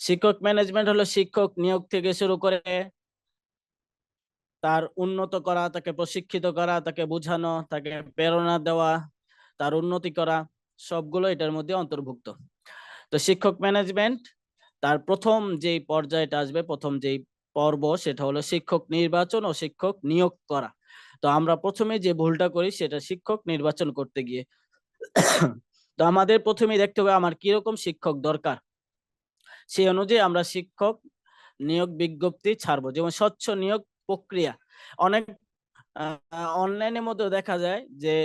শিক্ষক ম্যানেজমেন্ট হলো শিক্ষক নিয়োগ থেকে শুরু করে তার উন্নত করা, তাকে প্রশিক্ষিত করা, তাকে বোঝানো, তাকে প্রেরণা দেওয়া, তার উন্নতি করা, সবগুলো এটার মধ্যে অন্তর্ভুক্ত। তো শিক্ষক ম্যানেজমেন্ট তার প্রথম যেই পর্যায়টা আসবে, প্রথম যেই পর্ব, সেটা হলো শিক্ষক নির্বাচন ও শিক্ষক নিয়োগ করা। তো আমরা প্রথমে যে ভুলটা করি সেটা শিক্ষক নির্বাচন করতে গিয়ে। তো আমাদের প্রথমেই দেখতে হবে আমার কিরকম শিক্ষক দরকার, সেই অনুযায়ী আমরা শিক্ষক নিয়োগ বিজ্ঞপ্তি ছাড়বো। যেমন স্বচ্ছ নিয়োগ প্রক্রিয়া, অনেক অনলাইনের মধ্যে দেখা যায় যে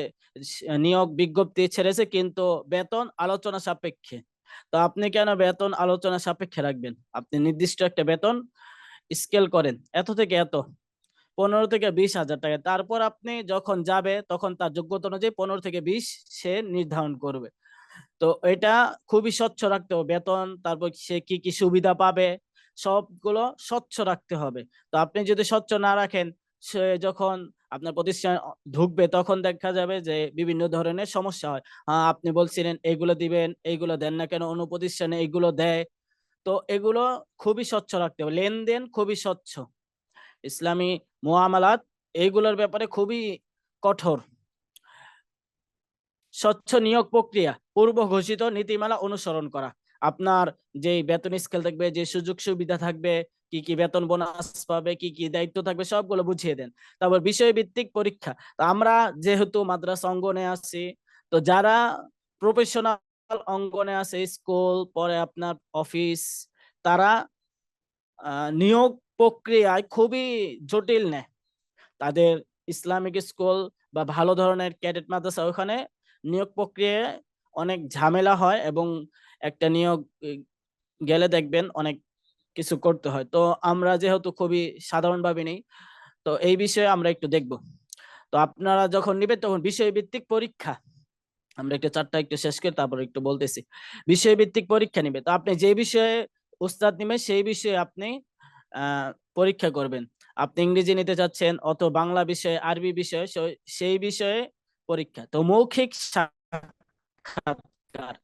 নিয়োগ বিজ্ঞপ্তি ছেড়েছে কিন্তু বেতন আলোচনা সাপেক্ষে। তো আপনি কেন বেতন আলোচনা সাপেক্ষে রাখবেন? আপনি নির্দিষ্ট একটা বেতন স্কেল করেন, এত থেকে এত, 15 থেকে 20 হাজার টাকা। তারপর আপনি যখন যাবে তখন তার যোগ্যতা অনুযায়ী 15 থেকে 20 সে নির্ধারণ করবে। তো এটা খুবই স্বচ্ছ রাখতে হবে, বেতন, তারপর সে কি কি সুবিধা পাবে, সবগুলো স্বচ্ছ রাখতে হবে। তো আপনি যদি স্বচ্ছ না রাখেন, সে যখন আপনার প্রতিষ্ঠানে ঢুকবে তখন দেখা যাবে যে বিভিন্ন ধরনের সমস্যা হয়। আপনি বলছিলেন এইগুলো দিবেন, এইগুলো দেন না কেন, অন্য প্রতিষ্ঠানে এইগুলো দেয়। তো এগুলো খুবই স্বচ্ছ রাখতে হবে, লেনদেন খুবই স্বচ্ছ, ইসলামী মুআমালাত এইগুলোর ব্যাপারে খুবই কঠোর। স্বচ্ছ নিয়োগ প্রক্রিয়া, পূর্ব ঘোষিত নীতিমালা অনুসরণ করা। আপনার যে বেতন স্কেল থাকবে, যে সুযোগ সুবিধা থাকবে, কি কি বেতন বোনাস পাবে, কি কি দায়িত্ব থাকবে, সবগুলো বুঝিয়ে দেন। তারপর বিষয়ভিত্তিক পরীক্ষা। তো আমরা যেহেতু মাদ্রাসা অঙ্গনে আছি, তো যারা প্রফেশনাল অঙ্গনে আছে, স্কুল পরে আপনার অফিস, তারা নিয়োগ প্রক্রিয়ায় খুবই জটিল নেয়। তাদের ইসলামিক স্কুল বা ভালো ধরনের ক্যাডেট মাদ্রাসা, ওখানে নিয়োগ প্রক্রিয়ায় অনেক ঝামেলা হয় এবং একটা নিয়োগ গেলে দেখবেন অনেক কিছু করতে হয়। তো আমরা যেহেতু খুবই সাধারণভাবে নেই, তো এই বিষয়ে আমরা একটু দেখব। তো আপনারা যখন নিবেন তখন বিষয়ভিত্তিক পরীক্ষা, আমরা একটু চারটা একটু শেষ করে তারপর একটু বলতেছি। বিষয়ভিত্তিক পরীক্ষা নিবে, তো আপনি যে বিষয়ে উস্তাদ নিবেন সেই বিষয়ে আপনি আহ পরীক্ষা করবেন। আপনি ইংরেজি নিতে চাচ্ছেন অত বাংলা বিষয়ে, আরবি বিষয়ে, সেই বিষয়ে পরীক্ষা। তো মৌখিক সাক্ষাৎকার,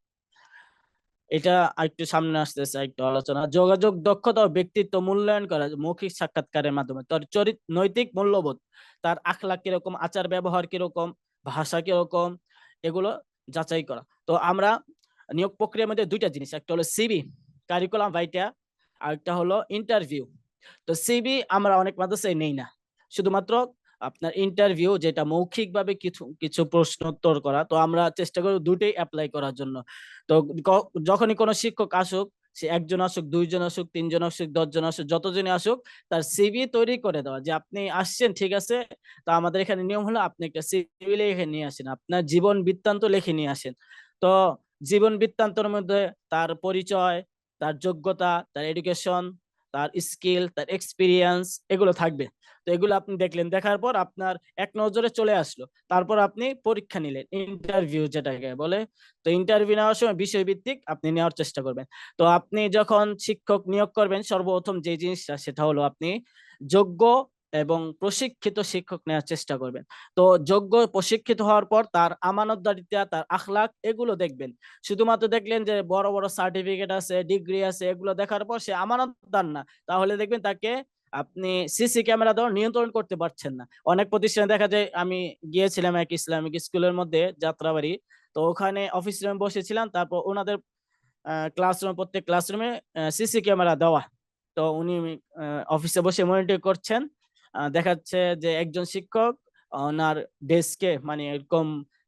এটা একটু সামনে আসতেছে একটু আলোচনা। যোগাযোগ দক্ষতা ও ব্যক্তিত্ব মূল্যায়ন করা মৌখিক সাক্ষাৎকারের মাধ্যমে। তার নৈতিক মূল্যবোধ, তার আখলাক কিরকম, আচার ব্যবহার কিরকম, ভাষা কিরকম, এগুলো যাচাই করা। তো আমরা নিয়োগ প্রক্রিয়ার মধ্যে দুইটা জিনিস, একটা হলো সিবি, কারিকুলাম ভাইটা, আর একটা হলো ইন্টারভিউ। তো সিবি আমরা অনেক মাদ্রাসায় নেই না, শুধুমাত্র আপনার ইন্টারভিউ, যেটা মৌখিক ভাবে কিছু কিছু প্রশ্ন উত্তর করা। তো আমরা চেষ্টা করি দুটোই অ্যাপ্লাই করার জন্য। তো যখনই কোনো শিক্ষক আসুক, সে একজন আসুক, দুইজন আসুক, তিনজন আসুক, 10 জন আসুক, যতজনই আসুক, তার সিভি তৈরি করে দেওয়া, যে আপনি আসছেন ঠিক আছে, তো আমাদের এখানে নিয়ম হলো আপনি একটা সিভি লিখে নিয়ে আসেন, আপনার জীবন বৃত্তান্ত লিখে নিয়ে আসেন। তো জীবন বৃত্তান্তের মধ্যে তার পরিচয়, তার যোগ্যতা, তার এডুকেশন, তার স্কিল, তার এক্সপিরিয়েন্স, এগুলো থাকবে। তো এগুলো আপনি দেখলেন, দেখার পর আপনার এক নজরে চলে আসলো, তারপর আপনি পরীক্ষা নিলেন, ইন্টারভিউ যেটাকে বলে। তো ইন্টারভিউ নেওয়ার সময় বিষয়ভিত্তিক আপনি নেওয়ার চেষ্টা করবেন। তো আপনি যখন শিক্ষক নিয়োগ করবেন, সর্বপ্রথম যে জিনিসটা সেটা হলো আপনি যোগ্য এবং প্রশিক্ষিত শিক্ষক নেওয়ার চেষ্টা করবেন। তো যোগ্য প্রশিক্ষিত হওয়ার পর তার আমানতদারিতা, তার আখলাক, এগুলো দেখবেন। শুধুমাত্র দেখলেন যে বড় বড় সার্টিফিকেট আছে, ডিগ্রি আছে, এগুলো দেখার পর সে আমানতদার না, তাহলে দেখবেন তাকে আপনি সিসি ক্যামেরা দ্বারা নিয়ন্ত্রণ করতে পারছেন না। অনেক প্রতিষ্ঠানে দেখা যায়, আমি গিয়েছিলাম এক ইসলামিক স্কুলের মধ্যে, যাত্রাবাড়ি। তো ওখানে অফিস রুমে বসেছিলাম, তারপর ওনাদের ক্লাসরুম, প্রত্যেক ক্লাসরুমে সিসি ক্যামেরা দেওয়া। তো উনি অফিসে বসে মনিটর করছেন, দেখাচ্ছে যে একজন শিক্ষক ওনার ডেস্কে, মানে এরকম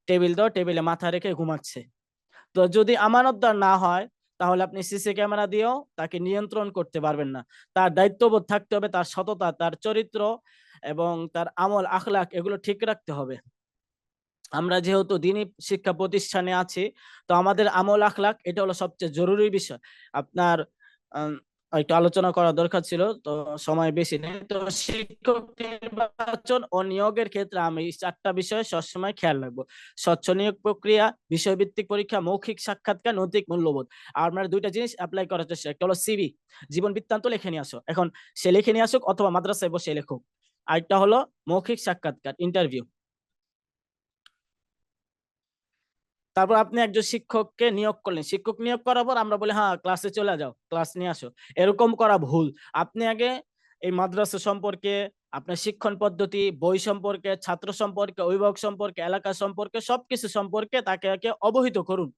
টেবিল দাও, টেবিলে মাথা রেখে ঘুমাচ্ছে। তো যদি আমানতদার না হয়, তাহলে আপনি সিসি ক্যামেরা দিয়েও তাকে নিয়ন্ত্রণ করতে পারবেন না। তার দায়িত্ববোধ থাকতে হবে, তার সততা, তার চরিত্র এবং তার আমল আখলাক, এগুলো ঠিক রাখতে হবে। আমরা যেহেতু দ্বীনি শিক্ষা প্রতিষ্ঠানে আছি, তো আমাদের আমল আখলাক এটা হলো সবচেয়ে জরুরি বিষয়। আপনার একটু আলোচনা করা দরকার ছিল, তো সময় বেশি নেই। তো শিক্ষক নির্বাচন ও নিয়োগের ক্ষেত্রে আমি চারটা বিষয় সবসময় খেয়াল রাখবো: স্বচ্ছ নিয়োগ প্রক্রিয়া, বিষয়ভিত্তিক পরীক্ষা, মৌখিক সাক্ষাৎকার, নৈতিক মূল্যবোধ। আর আমরা দুইটা জিনিস অ্যাপ্লাই করার চেষ্টা, একটা হলো সিভি, জীবন বৃত্তান্ত লিখে নিয়ে আসো, এখন সে লিখে নিয়ে আসুক অথবা মাদ্রাসায় বসে লেখুক। আরেকটা হলো মৌখিক সাক্ষাৎকার, ইন্টারভিউ। তারপর আপনি একজন শিক্ষককে নিয়োগ করলেন, শিক্ষক নিয়োগ করার পর আমরা বলি হ্যাঁ ক্লাসে চলে যাও, ক্লাস নিয়ে আসো। এরকম করা ভুল। আপনি আগে এই মাদ্রাসা সম্পর্কে, আপনার শিক্ষণ পদ্ধতি, বই সম্পর্কে, ছাত্র সম্পর্কে, অভিভাবক সম্পর্কে, এলাকা সম্পর্কে, সবকিছু সম্পর্কে তাকে আগে অবহিত করুন।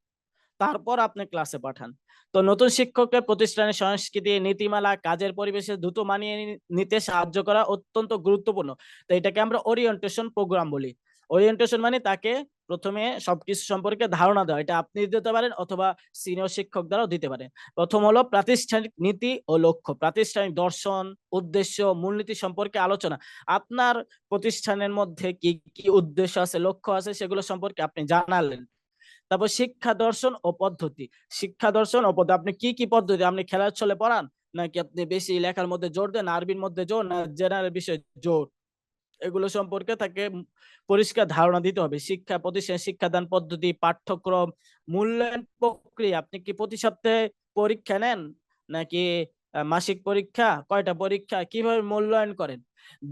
তারপর আপনি ক্লাসে পাঠান। তো নতুন শিক্ষককে প্রতিষ্ঠানের সংস্কৃতি, নীতিমালা, কাজের পরিবেশে দ্রুত মানিয়ে নিতে সাহায্য করা অত্যন্ত গুরুত্বপূর্ণ। তো এটাকে আমরা ওরিয়েন্টেশন প্রোগ্রাম বলি। ওরিয়েন্টেশন মানে তাকে প্রথমে সবকিছু সম্পর্কে ধারণা দেওয়া। এটা আপনি দিতে পারেন অথবা সিনিয়র শিক্ষক দ্বারাও দিতে পারেন। প্রথম হলো প্রাতিষ্ঠানিক নীতি ও লক্ষ্য, প্রাতিষ্ঠানিক দর্শন, উদ্দেশ্য, মূলনীতি সম্পর্কে আলোচনা। আপনার প্রতিষ্ঠানের মধ্যে কি কি উদ্দেশ্য আছে, লক্ষ্য আছে, সেগুলো সম্পর্কে আপনি জানালেন। তারপর শিক্ষা দর্শন ও পদ্ধতি, শিক্ষা দর্শন ও পদ্ধতি, আপনি কি কি পদ্ধতি, আপনি খেলার ছলে পড়ান নাকি আপনি বেশি লেখার মধ্যে জোর দেন, আরবির মধ্যে জোর না জেনারেল বিষয়ে জোর, এগুলো সম্পর্কে তাকে পরিষ্কার ধারণা দিতে হবে। শিক্ষা প্রতিষ্ঠান, শিক্ষাদান পদ্ধতি, পাঠ্যক্রম, মূল্যায়ন প্রক্রিয়া, আপনি কি প্রতি সপ্তাহে পরীক্ষা নেন নাকি মাসিক পরীক্ষা, কয়টা পরীক্ষা, কিভাবে মূল্যায়ন করেন,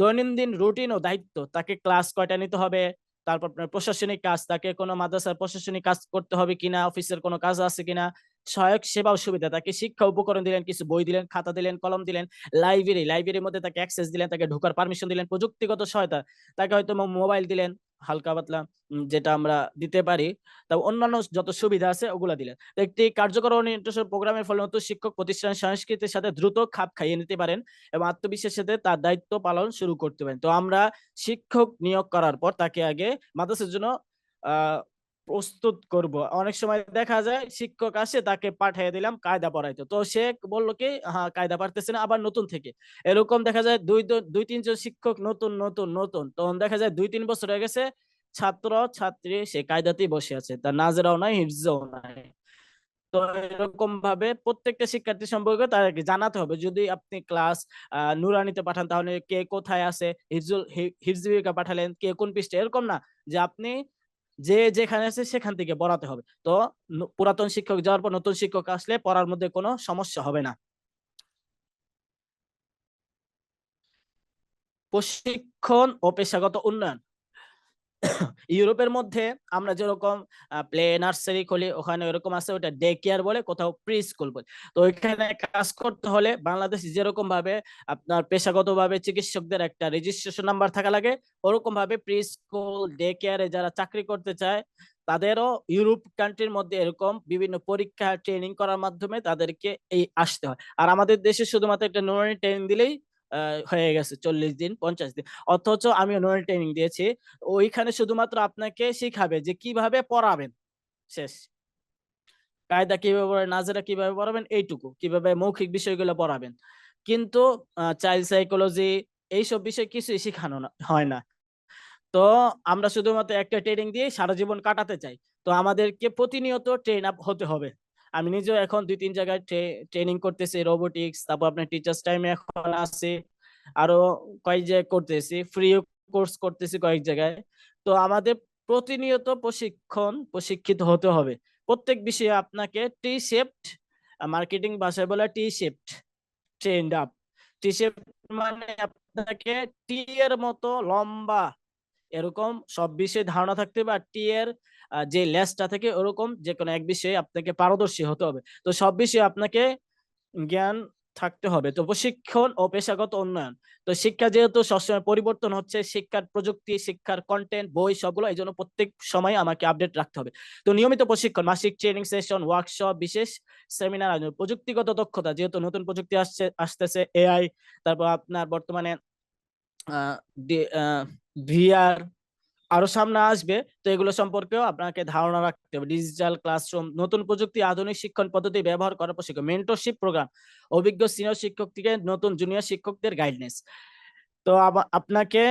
দৈনন্দিন রুটিন ও দায়িত্ব, তাকে ক্লাস কয়টা নিতে হবে, তারপর আপনার প্রশাসনিক কাজ, তাকে কোনো মাদ্রাসার প্রশাসনিক কাজ করতে হবে কিনা, অফিসের কোনো কাজ আছে কিনা, সহায়ক সেবা ও সুবিধা, তাকে শিক্ষা উপকরণ দিলেন, কিছু বই দিলেন, খাতা দিলেন, কলম দিলেন, লাইব্রেরির মধ্যে তাকে অ্যাক্সেস দিলেন, তাকে ঢোকার পারমিশন দিলেন, প্রযুক্তিগত সহায়তা, তাকে হয়তো মোবাইল দিলেন হালকা পাতলা, যেটা আমরা দিতে পারি, তা অন্যান্য যত সুবিধা আছে ওগুলা দিলেন। তো একটি কার্যকর ওরিয়েন্টেশন প্রোগ্রামের ফলে নতুন শিক্ষক প্রতিষ্ঠানের সংস্কৃতির সাথে দ্রুত খাপ খাইয়ে নিতে পারেন এবং আত্মবিশ্বাসের সাথে তার দায়িত্ব পালন শুরু করতে পারেন। তো আমরা শিক্ষক নিয়োগ করার পর তাকে আগে মাদ্রাসার জন্য আহ প্রস্তুত করব। অনেক সময় দেখা যায় শিক্ষক আসে, তাকে পাঠিয়ে দিলাম কায়দা পড়াইতে, তো সে বললো কি হ্যাঁ কায়দা পারতেছে না, আবার নতুন থেকে এরকম দেখা যায় দুই তিনজন শিক্ষক নতুন নতুন নতুন, তখন দেখা যায় 2-3 বছর হয়ে গেছে, ছাত্র ছাত্রী সে কায়দাতেই বসে আছে, তার নাজেরাও নাই, হিফজও নাই। তো এরকম ভাবে প্রত্যেকটা শিক্ষার্থী সম্পর্কে তাদেরকে জানাতে হবে। যদি আপনি ক্লাস নুরানিতে পাঠান তাহলে কে কোথায় আছে, হিফজুবিকা পাঠালেন কে কোন পৃষ্ঠে, এরকম না যে আপনি যে যেখানে আছে সেখান থেকে পড়াতে হবে। তো পুরাতন শিক্ষক যাওয়ার পর নতুন শিক্ষক আসলে পড়ার মধ্যে কোনো সমস্যা হবে না। প্রশিক্ষণ ও পেশাগত উন্নয়ন, ইউরোপের মধ্যে আমরা যেরকম প্লে নার্সারি খুলি, ওখানে এরকম আছে, ওটা ডে কেয়ার বলে, কোথাও প্রি স্কুল বলে। তো ওইখানে কাজ করতে হলে বাংলাদেশে যেরকম ভাবে আপনার পেশাগত ভাবে চিকিৎসকদের একটা রেজিস্ট্রেশন নাম্বার থাকা লাগে, ওরকম ভাবে প্রি স্কুল ডে কেয়ারে যারা চাকরি করতে চায় তাদেরও ইউরোপ কান্ট্রির মধ্যে এরকম বিভিন্ন পরীক্ষা ট্রেনিং করার মাধ্যমে তাদেরকে এই আসতে হয়। আর আমাদের দেশে শুধুমাত্র একটা নুরানি ট্রেনিং দিলেই হয়ে গেছে 40 দিন 50 দিন। অথচ আমি নুরানি ট্রেনিং দিয়েছি, ওইখানে শুধুমাত্র আপনাকে শিখাবে যে কিভাবে পড়াবেন, শেষ। কায়দা কিভাবে পড়াবেন, নাজেরা কিভাবে পড়াবেন, এইটুকু, কিভাবে মৌখিক বিষয়গুলো পড়াবেন। কিন্তু চাইল্ড সাইকোলজি এইসব বিষয় কিছুই শেখানো হয় না। তো আমরা শুধুমাত্র একটা ট্রেনিং দিয়ে সারা জীবন কাটাতে চাই। তো আমাদেরকে প্রতিনিয়ত ট্রেন আপ হতে হবে। আমি নিজেও এখন 2-3 জায়গায় ট্রেনিং করতেছি, রোবোটিক্স, তারপর আপনার টিচার্স টাইমে এখন আছে, আরো কয়েক জায়গায় করতেছি, ফ্রি কোর্স করতেছি কয়েক জায়গায়। তো আমাদের প্রতিনিয়ত প্রশিক্ষিত হতে হবে। প্রত্যেক বিষয়ে আপনাকে টি শেপড, মার্কেটিং ভাষায় বলে টি শেপড ট্রেন্ড আপ। টি শেপড মানে আপনাকে টি এর মতো লম্বা এরকম সব বিষয়ে ধারণা থাকতে হবে। আর টি এর যে লেজটা থেকে ওরকম যে কোনো এক বিষয়ে আপনাকে পারদর্শী হতে হবে। তো সব বিষয়ে আপনাকে জ্ঞান থাকতে হবে। তো প্রশিক্ষণ ও পেশাগত উন্নয়ন, তো শিক্ষা যেহেতু সবসময় পরিবর্তন হচ্ছে, শিক্ষার প্রযুক্তি, শিক্ষার কন্টেন্ট, বই সবগুলো, এই জন্য প্রত্যেক সময় আমাকে আপডেট রাখতে হবে। তো নিয়মিত প্রশিক্ষণ, মাসিক ট্রেনিং সেশন, ওয়ার্কশপ, বিশেষ সেমিনার আয়োজন, প্রযুক্তিগত দক্ষতা, যেহেতু নতুন প্রযুক্তি আসতেছে এআই, তারপর আপনার বর্তমানে ভিআর আরো সামনে আসবে, তো এগুলো সম্পর্কেও আপনাকে ধারণা রাখতে হবে। ডিজিটাল ক্লাসরুম, নতুন প্রযুক্তি, আধুনিক শিক্ষণ পদ্ধতি ব্যবহার করার প্রশিক্ষণ, মেন্টরশিপ প্রোগ্রাম, অভিজ্ঞ সিনিয়র শিক্ষক থেকে নতুন জুনিয়র শিক্ষকদের গাইডনেস। তো আপনাকে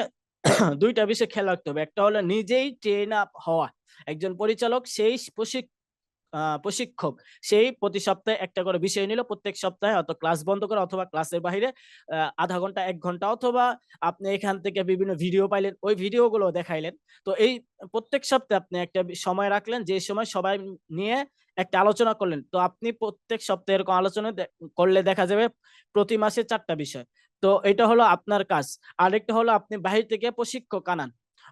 দুইটা বিষয় খেয়াল রাখতে হবে। একটা হলো নিজেই ট্রেন আপ হওয়া, একজন পরিচালক সেই প্রশিক্ষক সেই প্রতি সপ্তাহে একটা করে বিষয় নিল, প্রত্যেক সপ্তাহে হয়তো ক্লাস বন্ধ করে অথবা ক্লাসের বাইরে আধা ঘন্টা 1 ঘন্টা, অথবা আপনি এখান থেকে বিভিন্ন ভিডিও পাইলেন, ওই ভিডিও গুলো দেখাইলেন। তো এই প্রত্যেক সপ্তাহে আপনি একটা সময় রাখলেন, যে সময় সবাই নিয়ে একটা আলোচনা করলেন। তো আপনি প্রত্যেক সপ্তাহে এরকম আলোচনা করলে দেখা যাবে প্রতি মাসে 4টা বিষয়। তো এটা হলো আপনার কাজ। আরেকটা হলো আপনি বাহির থেকে প্রশিক্ষক আনান।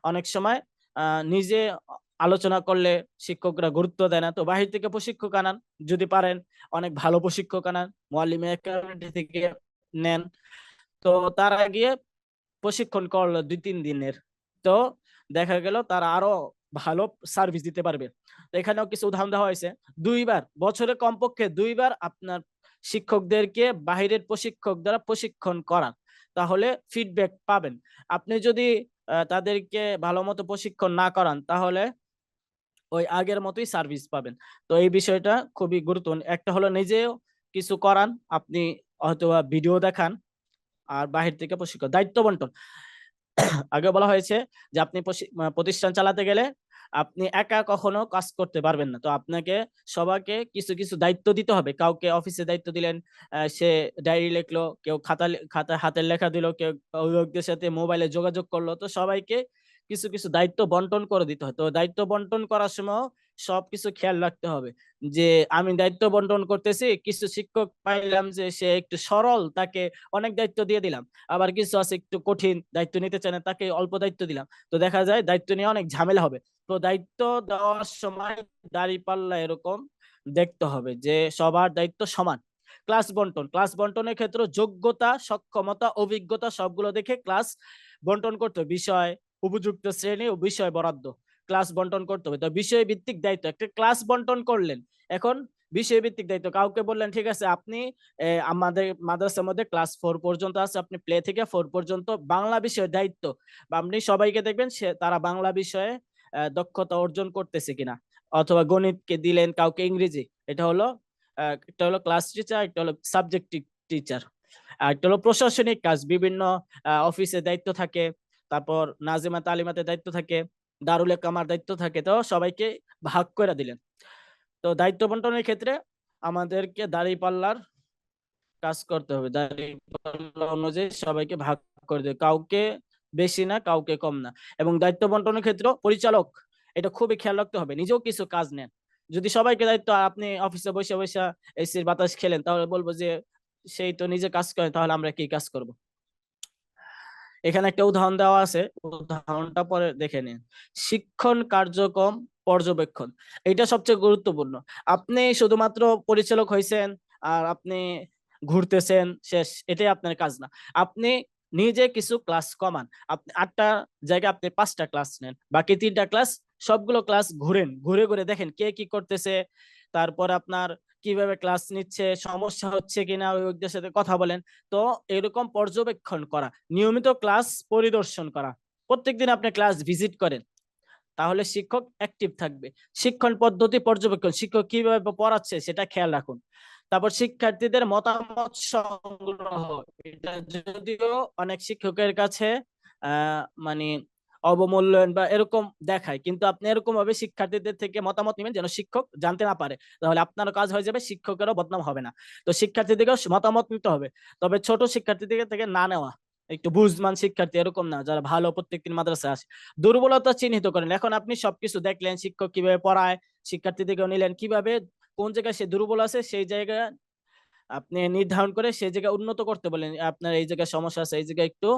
অনেক সময় নিজে আলোচনা করলে শিক্ষকরা গুরুত্ব দেয় না, তো বাহির থেকে প্রশিক্ষক আনান, যদি পারেন অনেক ভালো প্রশিক্ষক আনান, মুআল্লিম একাডেমি থেকে নেন। তো তারা গিয়ে প্রশিক্ষণ করলো 2-3 দিনের, তো দেখা গেল তারা আরো ভালো সার্ভিস দিতে পারবে। তো এখানেও কিছু উদাহরণ দেওয়া হয়েছে, 2বার বছরে কমপক্ষে 2বার আপনার শিক্ষকদেরকে বাহিরের প্রশিক্ষক দ্বারা প্রশিক্ষণ করান, তাহলে ফিডব্যাক পাবেন। আপনি যদি তাদেরকে ভালো মতো প্রশিক্ষণ না করান, তাহলে ওই আগের মতোই সার্ভিস পাবেন। তো এই বিষয়টা খুবই গুরুত্বপূর্ণ। একটা হলো নিজেও কিছু করান, আপনি হয়তো ভিডিও দেখান, আর বাহির থেকে প্রশিক্ষণ। দায়িত্ব বন্টন, আগে বলা হয়েছে যে আপনি প্রতিষ্ঠান চালাতে গেলে আপনি একা কখনো কাজ করতে পারবেন না, তো আপনাকে সবাইকে কিছু কিছু দায়িত্ব দিতে হবে। কাউকে অফিসে দায়িত্ব দিলেন, সে ডায়েরি লিখলো, কেউ খাতা হাতের লেখা দিল, কেউ অভিভাবকদের সাথে মোবাইলে যোগাযোগ করলো, তো সবাইকে কিছু কিছু দায়িত্ব বন্টন করে দিতে হয়। তো দায়িত্ব বন্টন করার সময় সবকিছু খেয়াল রাখতে হবে, যে আমি দায়িত্ব বন্টন করতেছি, কিছু শিক্ষক পাইলাম যে সে একটু সরল, তাকে অনেক দায়িত্ব দিয়ে দিলাম, আবার কিছু আছে একটু কঠিন, দায়িত্ব নিতে চায় না, তাকে অল্প দায়িত্ব দিলাম, তো দেখা যায় দায়িত্ব নিয়ে অনেক ঝামেলা হবে। তো দায়িত্ব দেওয়ার সময় দাঁড়িপাল্লা এরকম দেখতে হবে যে সবার দায়িত্ব সমান। ক্লাস বন্টনের ক্ষেত্রে যোগ্যতা, সক্ষমতা, অভিজ্ঞতা সবগুলো দেখে ক্লাস বন্টন করতে হবে। বিষয়, উপযুক্ত শ্রেণী ও বিষয় বরাদ্দ ক্লাস বন্টন করতে হবে। তো বিষয় ভিত্তিক দায়িত্ব, একটা ক্লাস বন্টন করলেন, এখন বিষয় ভিত্তিক দায়িত্ব, কাউকে বললেন ঠিক আছে আপনি আমাদের মাদ্রাসার মধ্যে ক্লাস 4 পর্যন্ত আছে, আপনি প্লে থেকে 4 পর্যন্ত বাংলা বিষয়ের দায়িত্ব, বা আপনি সবাইকে দেখবেন তারা বাংলা বিষয়ে দক্ষতা অর্জন করতেছে কিনা, অথবা গণিতকে দিলেন, কাউকে ইংরেজি, এটা হলো একটা হলো ক্লাস টিচার, একটা হলো সাবজেক্ট টিচার। আর একটা হলো প্রশাসনিক কাজ, বিভিন্ন অফিসে দায়িত্ব থাকে, তারপর নাজিমা তালিমাতে দায়িত্ব থাকে, দারুল কামার দায়িত্ব থাকে, তো সবাইকে ভাগ করে দিলেন। তো দায়িত্ব বন্টনের ক্ষেত্রে আমাদেরকে দাঁড়িপাল্লার কাজ করতে হবে, দাঁড়িপাল্লা অনুযায়ী সবাইকে ভাগ করে দেবে, কাউকে বেশি না, কাউকে কম না। এবং দায়িত্ব বন্টনের ক্ষেত্রে পরিচালক এটা খুবই খেয়াল রাখতে হবে, নিজেও কিছু কাজ নেন। যদি সবাইকে দায়িত্ব, আপনি অফিসে বসে বসে এসির বাতাস খেলেন, তাহলে বলবো যে সেই তো নিজে কাজ করে, তাহলে আমরা কি কাজ করব। এখানে একটা উদাহরণ দেওয়া আছে, উদাহরণটা পরে দেখে নিন। শিক্ষণ কার্যক্রম পর্যবেক্ষণ, এটা সবচেয়ে গুরুত্বপূর্ণ। আপনি শুধুমাত্র পরিচালক হয়েছেন আর আপনি ঘুরতেছেন, শেষ, এটাই আপনার কাজ না। আপনি নিজে কিছু ক্লাস কমান, আপনি 8টা জায়গায় আপনি 5টা ক্লাস নেন, বাকি 3টা ক্লাস, সবগুলো ক্লাস ঘুরে ঘুরে দেখেন কে কি করতেছে, তারপর আপনার কিভাবে ক্লাস নিচ্ছে, সমস্যা হচ্ছে কিনা, ওইদের সাথে কথা বলেন। তো এরকম পর্যবেক্ষণ করা, নিয়মিত ক্লাস পরিদর্শন করা, প্রত্যেকদিন আপনি ক্লাস ভিজিট করেন, তাহলে শিক্ষক অ্যাক্টিভ থাকবে। শিক্ষণ পদ্ধতি পর্যবেক্ষণ, শিক্ষক কিভাবে পড়াচ্ছে সেটা খেয়াল রাখুন। তারপর শিক্ষার্থীদের মতামত সংগ্রহ, এটা যদিও অনেক শিক্ষকের কাছে মানে অবমূল্যায়ন বা এরকম দেখায়, কিন্তু আপনি এরকম ভাবে শিক্ষার্থীদের থেকে মতামত নেবেন যেন শিক্ষক জানতে না পারে, তাহলে আপনার কাজ হয়ে যাবে, শিক্ষকেরও বদনাম হবে না। তো শিক্ষার্থীদেরকেও মতামত নিতে হবে, তবে ছোট শিক্ষার্থীদের থেকে না নেওয়া, একটু বুঝমান শিক্ষার্থী এরকম না, যারা ভালো প্রত্যেকদিন মাদ্রাসায় আসে। দুর্বলতা চিহ্নিত করেন, এখন আপনি সবকিছু দেখলেন, শিক্ষক কিভাবে পড়ায়, শিক্ষার্থীদেরকেও নিলেন, কিভাবে কোন জায়গায় সে দুর্বল আছে সেই জায়গায় আপনি নির্ধারণ করে সেই জায়গায় উন্নত করতে বলেন, আপনার এই জায়গায় সমস্যা আছে, এই জায়গায় একটু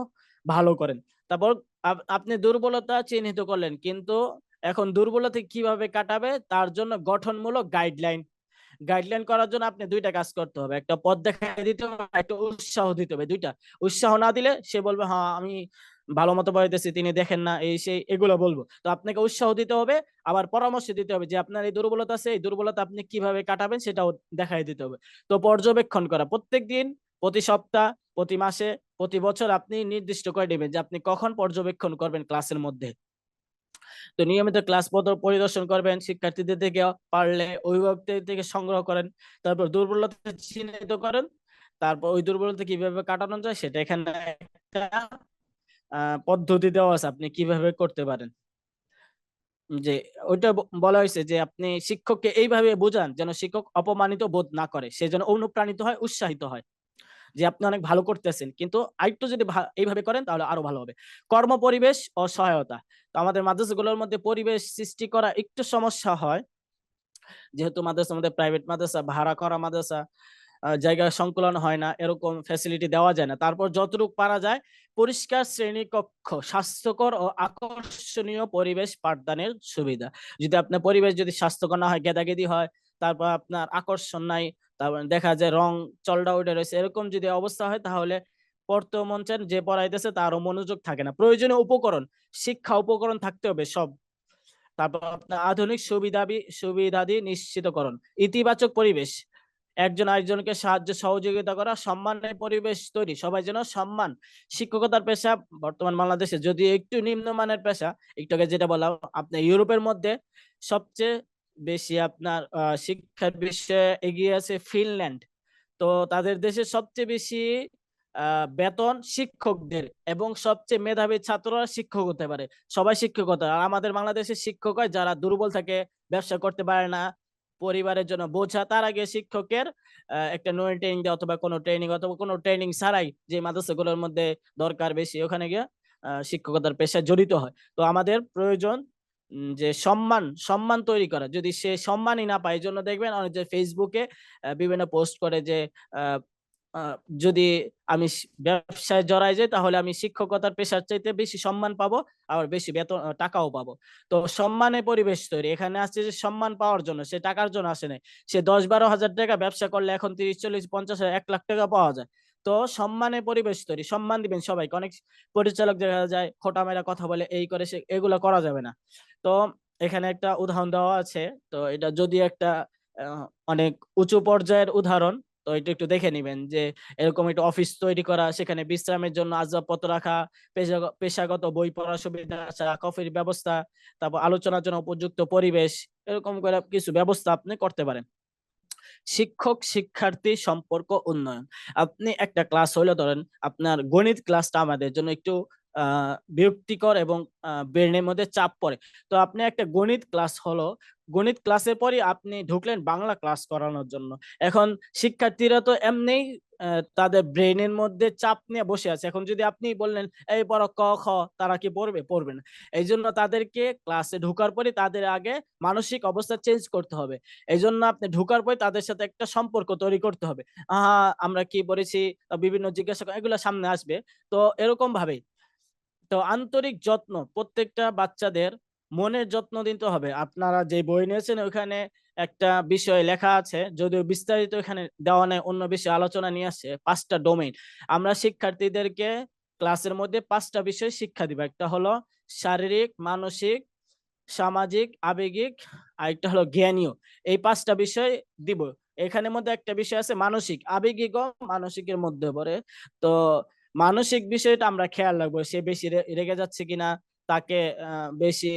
ভালো করেন। তারপর আপনি দুর্বলতা চিহ্নিত করলেন, কিন্তু এখন দুর্বলতা কিভাবে কাটাবে তার জন্য গঠনমূলক গাইডলাইন করার জন্য আপনি 2টা কাজ করতে হবে, একটা পথ দেখাই দিতে হবে, একটা উৎসাহ দিতে হবে। 2টা, উৎসাহ না দিলে সে বলবে হ্যাঁ আমি ভালো মতো পড়াইতেছি, তিনি দেখেন না, এই সেই এগুলো বলবো। তো আপনাকে উৎসাহ দিতে হবে, আবার পরামর্শ দিতে হবে যে আপনার এই দুর্বলতা আছে, এই দুর্বলতা আপনি কিভাবে কাটাবেন সেটাও দেখাই দিতে হবে। তো পর্যবেক্ষণ করা, প্রত্যেকদিন, প্রতি সপ্তাহ, প্রতি মাসে, প্রতি বছর আপনি নির্দিষ্ট করে নেবেন যে আপনি কখন পর্যবেক্ষণ করবেন ক্লাসের মধ্যে। তো নিয়মিত ক্লাস পরিদর্শন করবেন, শিক্ষার্থীদের থেকে পারলে অভিভাবকদের থেকে সংগ্রহ করেন, তারপর দুর্বলতা চিহ্নিত করেন, তারপর ওই দুর্বলতা কিভাবে কাটানো যায় সেটা এখানে একটা পদ্ধতি দেওয়া আছে, আপনি কিভাবে করতে পারেন। যে ওইটা বলা হয়েছে যে আপনি শিক্ষককে এইভাবে বোঝান যেন শিক্ষক অপমানিত বোধ না করে, সে যেন অনুপ্রাণিত হয়, উৎসাহিত হয়, যে আপনি অনেক ভালো করতেছেন, কিন্তু আরেকটু যদি এইভাবে করেন তাহলে আরো ভালো হবে। কর্ম পরিবেশ ও সহায়তা, তো আমাদের মাদ্রাসাগুলোর মধ্যে পরিবেশ সৃষ্টি করা একটু সমস্যা হয়, যেহেতু মাদ্রাসা আমাদের প্রাইভেট মাদ্রাসা, ভাড়া করা মাদ্রাসা, জায়গা সংকুলন হয় না, এরকম ফ্যাসিলিটি দেওয়া যায় না। তারপর যতটুকু পারা যায় পরিষ্কার শ্রেণীকক্ষ, স্বাস্থ্যকর ও আকর্ষণীয় পরিবেশ পাঠদানের সুবিধা। যদি আপনার পরিবেশ যদি স্বাস্থ্যকর না হয়, গেদাগেদি হয়, তারপর আপনার আকর্ষণ নাই, তারপর দেখা যায় রং চলটা উঠে রয়েছে, এরকম যদি অবস্থা হয় তাহলে পড়তে মন চায়, যে পড়াইতেছে তারও মনোযোগ থাকে না। প্রয়োজনীয় উপকরণ, শিক্ষা উপকরণ থাকতে হবে সব। তারপর আপনার আধুনিক সুবিধাদি নিশ্চিতকরণ, ইতিবাচক পরিবেশ, একজন আরেকজনকে সাহায্য সহযোগিতা করা, সম্মানের পরিবেশ তৈরি, সবাই যেন সম্মান। শিক্ষকতার পেশা বর্তমান বাংলাদেশে যদি একটু নিম্নমানের পেশা, একটু আগে যেটা বললাম, আপনার ইউরোপের মধ্যে সবচেয়ে বেশি আপনার শিক্ষার বিষয়ে এগিয়ে আছে ফিনল্যান্ড। তো তাদের দেশে সবচেয়ে বেশি বেতন শিক্ষকদের, এবং সবচেয়ে মেধাবী ছাত্ররা শিক্ষক হতে পারে। সবাই শিক্ষক হতে পারে। আর আমাদের বাংলাদেশের শিক্ষক হয় যারা দুর্বল থাকে, ব্যবসা করতে পারে না, পরিবারের জন্য বোঝা, তার আগে শিক্ষকের একটা নোয়েল ট্রেনিং দেওয়া, অথবা কোনো ট্রেনিং ছাড়াই যে মাদ্রাসাগুলোর মধ্যে দরকার বেশি, ওখানে গিয়ে শিক্ষকতার পেশায় জড়িত হয়। তো আমাদের প্রয়োজন যে সম্মান তৈরি করা। যদি সে সম্মানই না পায়, এই জন্য দেখবেন অনেক যে ফেসবুকে বিভিন্ন পোস্ট করে যে আহ, আহ, যদি আমি ব্যবসায় জড়াই যাই তাহলে আমি শিক্ষকতার পেশার চাইতে বেশি সম্মান পাবো, আর বেশি বেতন টাকাও পাবো। তো সম্মানের পরিবেশ তৈরি, এখানে আসছে যে সম্মান পাওয়ার জন্য, সে টাকার জন্য আসে নাই। সে 10-12 হাজার টাকা ব্যবসা করলে এখন 30-40-50 হাজার 1 লাখ টাকা পাওয়া যায়। তো সম্মানের পরিবেশ তৈরি, সম্মান দিবেন সবাইকে। অনেক পরিচালক দেখা যায় খোটা মেরা কথা বলে, এই করে, সে এগুলো করা যাবে না। তো এখানে একটা উদাহরণ দেওয়া আছে, তো এটা যদি একটা অনেক উঁচু পর্যায়ের উদাহরণ, তো এটা একটু দেখে নিবেন যে এরকম একটা অফিস তৈরি করা, সেখানে বিশ্রামের জন্য আসবাবপত্র রাখা, পেশাগত বই পড়ার সুবিধা, চা কফির ব্যবস্থা, তারপর আলোচনার জন্য উপযুক্ত পরিবেশ, এরকম করে কিছু ব্যবস্থা আপনি করতে পারেন। শিক্ষক শিক্ষার্থী সম্পর্ক উন্নয়ন, আপনি একটা ক্লাস হইলে ধরেন আপনার গণিত ক্লাসটা আমাদের জন্য একটু বিরক্তিকর এবং ব্রেনের মধ্যে চাপ পড়ে। তো আপনি একটা গণিত ক্লাস হলো, গণিত ক্লাসের পরই আপনি ঢুকলেন বাংলা ক্লাস করানোর জন্য। এখন শিক্ষার্থীরা তো এমনি তাদের ব্রেনের মধ্যে চাপ নিয়ে বসে আছে। এখন যদি আপনি বললেন এই পড়ো ক খ, তারা কি পড়বে? পড়বে না। এই জন্য তাদেরকে ক্লাসে ঢোকার পরে তাদের আগে মানসিক অবস্থা চেঞ্জ করতে হবে। এই জন্য আপনি ঢোকার পরে তাদের সাথে একটা সম্পর্ক তৈরি করতে হবে। আমরা কি পড়েছি, বিভিন্ন জিজ্ঞাসা এগুলো সামনে আসবে। তো এরকম ভাবে, তো আন্তরিক যত্ন, প্রত্যেকটা বাচ্চাদের মনের যত্ন দিতে হবে। আপনারা যে বই নিয়েছেন ওখানে একটা বিষয় লেখা আছে, যদিও বিস্তারিত এখানে দেওয়া নেই, অন্য বিষয়ে আলোচনা নিয়ে আসছে 5টা ডোমেইন। আমরা শিক্ষার্থীদেরকে ক্লাসের মধ্যে 5টা বিষয় শিক্ষা দিব। একটা হলো শারীরিক, মানসিক, সামাজিক, আবেগিক, আরেকটা হলো জ্ঞানীয়। এই 5টা বিষয় দিব। এখানের মধ্যে একটা বিষয় আছে মানসিক, আবেগিক ও মানসিকের মধ্যে পড়ে। তো মানসিক বিষয়টা আমরা খেয়াল রাখবো, সে বেশি রেগে যাচ্ছে কিনা, তাকে বেশি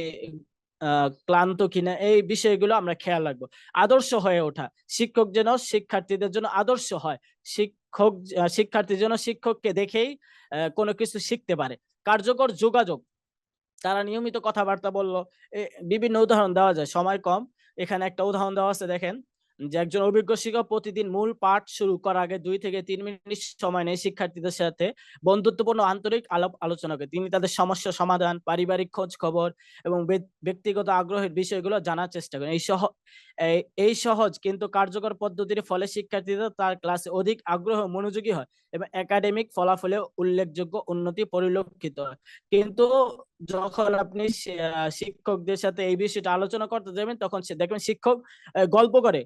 ক্লান্ত কিনা, এই বিষয়গুলো আমরা খেয়াল রাখবো। আদর্শ হয়ে ওঠা, শিক্ষক যেন শিক্ষার্থীদের জন্য আদর্শ হয়। শিক্ষার্থী যেন শিক্ষককে দেখেই কোনো কিছু শিখতে পারে। কার্যকর যোগাযোগ, তারা নিয়মিত কথাবার্তা বললো। বিভিন্ন উদাহরণ দেওয়া যায়, সময় কম। এখানে একটা উদাহরণ দেওয়া আছে, দেখেন যে একজন অভিজ্ঞ শিক্ষক প্রতিদিন মূল পাঠ শুরু করার আগে 2 থেকে 3 মিনিট সময় নেয় শিক্ষার্থীদের সাথে বন্ধুত্বপূর্ণ আন্তরিক আলোচনা করে। তিনি তাদের সমস্যা সমাধান, পারিবারিক খোঁজ খবর এবং ব্যক্তিগত আগ্রহের বিষয়গুলো জানার চেষ্টা করেন। এই সহজ কিন্তু কার্যকর পদ্ধতির ফলে শিক্ষার্থীরা তার ক্লাসে অধিক আগ্রহ মনোযোগী হয় এবং একাডেমিক ফলাফলে উল্লেখযোগ্য উন্নতি পরিলক্ষিত হয়। কিন্তু যখন আপনি শিক্ষকদের সাথে এই বিষয়টা আলোচনা করতে যাবেন, তখন দেখবেন শিক্ষক গল্প করে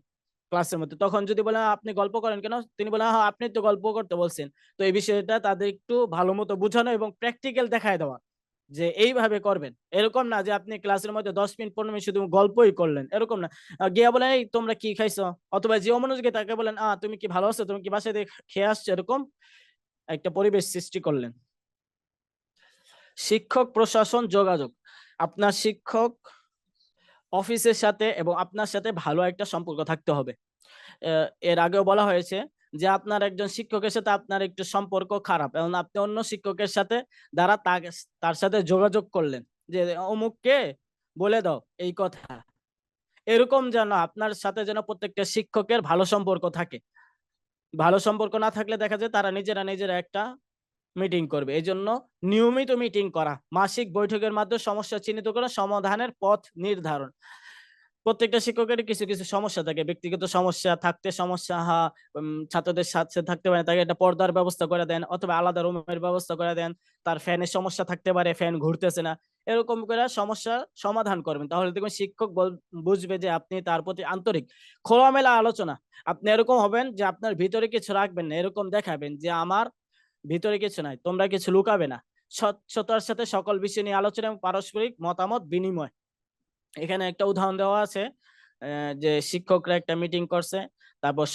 ক্লাসের মধ্যে। তখন যদি বলেন আপনি গল্প করেন কেন, তিনি বলেন হ্যাঁ আপনি তো গল্প করতে বলছেন। তো এই বিষয়টা তাদের একটু ভালো মতো বোঝানো এবং প্র্যাকটিক্যাল দেখায় দেওয়া যে এইভাবে করবেন। এরকম না যে আপনি ক্লাসের মধ্যে 10 মিনিট 15 মিনিট শুধু গল্পই করলেন, এরকম না। গিয়া বলেন এই তোমরা কি খাইছো, অথবা যে অমনোযোগী তাকে বলেন তুমি কি ভালো আছো, তুমি কি বাসায় খেয়ে আসছো, এরকম একটা পরিবেশ সৃষ্টি করলেন। শিক্ষক প্রশাসন যোগাযোগ, আপনার শিক্ষক অফিসের সাথে এবং আপনার সাথে ভালো একটা সম্পর্ক থাকতে হবে। এর আগেও বলা হয়েছে যে আপনার একজন শিক্ষকের সাথে আপনার একটু সম্পর্ক খারাপ, এবং আপনি অন্য শিক্ষকের সাথে দ্বারা তার সাথে যোগাযোগ করলেন যে অমুককে বলে দাও এই কথা, এরকম যেন আপনার সাথে যেন প্রত্যেকটা শিক্ষকের ভালো সম্পর্ক থাকে। ভালো সম্পর্ক না থাকলে দেখা যায় তারা নিজেরা একটা মিটিং করবে। এই জন্য নিয়মিত মিটিং করা, মাসিক বৈঠকের মাধ্যমে সমস্যা চিহ্নিত করে সমাধানের পথ নির্ধারণ। প্রত্যেকটা শিক্ষকেরই কিছু কিছু সমস্যা থাকে, ব্যক্তিগত সমস্যা থাকতে সমস্যা ছাত্রদের সাথে থাকতে পারে, তাকে একটা পর্দার ব্যবস্থা করে দেন অথবা আলাদা রুমের ব্যবস্থা করে দেন। তার ফ্যানের সমস্যা থাকতে পারে, ফ্যান ঘুরতেছে না, এরকম করে সমস্যার সমাধান করবেন। তাহলে দেখবেন শিক্ষক বুঝবে যে আপনি তার প্রতি আন্তরিক। খোলামেলা আলোচনা, আপনি এরকম হবেন যে আপনার ভিতরে কিছু রাখবেন না, এরকম দেখাবেন যে আমার ভিতরে কিছু নাই, তোমরা কিছু লুকাবে না। স্বচ্ছতার সাথে সকল বিষয় নিয়ে আলোচনা এবং পারস্পরিক মতামত বিনিময়। এখানে একটা উদাহরণ দেওয়া আছে, যে শিক্ষকরা একটা মিটিং করছে, তারপর